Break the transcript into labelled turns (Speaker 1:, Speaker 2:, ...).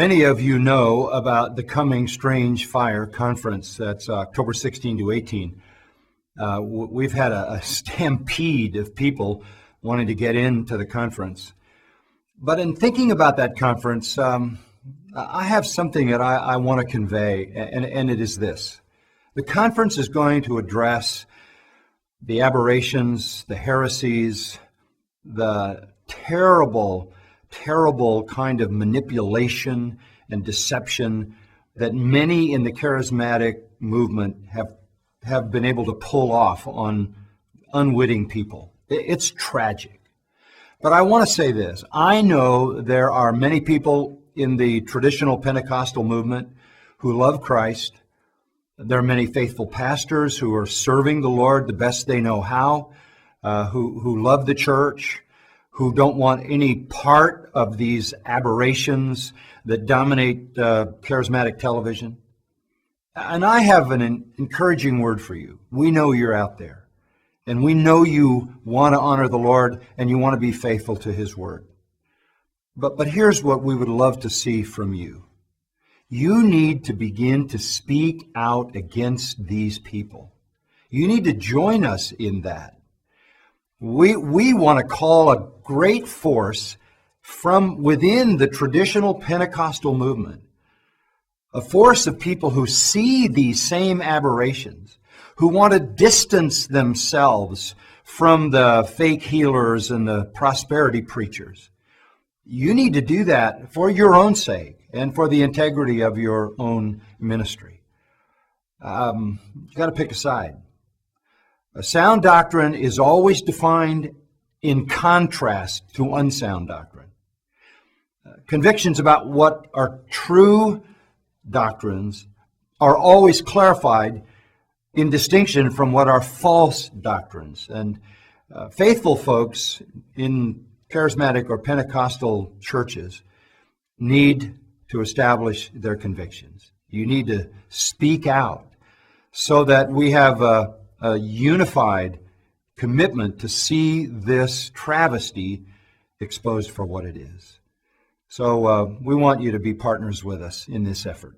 Speaker 1: Many of you know about the Coming Strange Fire Conference. That's October 16 to 18. We've had a stampede of people wanting to get into the conference. But in thinking about that conference, I have something that I want to convey, and it is this. The conference is going to address the aberrations, the heresies, the terrible kind of manipulation and deception that many in the charismatic movement have been able to pull off on unwitting people. It's tragic. But I want to say this. I know there are many people in the traditional Pentecostal movement who love Christ. There are many faithful pastors who are serving the Lord the best they know how, who love the church, who don't want any part of these aberrations that dominate charismatic television. And I have an encouraging word for you. We know you're out there, and we know you want to honor the Lord and you want to be faithful to His word. But here's what we would love to see from you. You need to begin to speak out against these people. You need to join us in that. We want to call a great force from within the traditional Pentecostal movement, a force of people who see these same aberrations, who want to distance themselves from the fake healers and the prosperity preachers. You need to do that for your own sake and for the integrity of your own ministry. You've got to pick a side. A sound doctrine is always defined in contrast to unsound doctrine. Convictions about what are true doctrines are always clarified in distinction from what are false doctrines. And faithful folks in charismatic or Pentecostal churches need to establish their convictions. You need to speak out so that we have a unified commitment to see this travesty exposed for what it is. So we want you to be partners with us in this effort.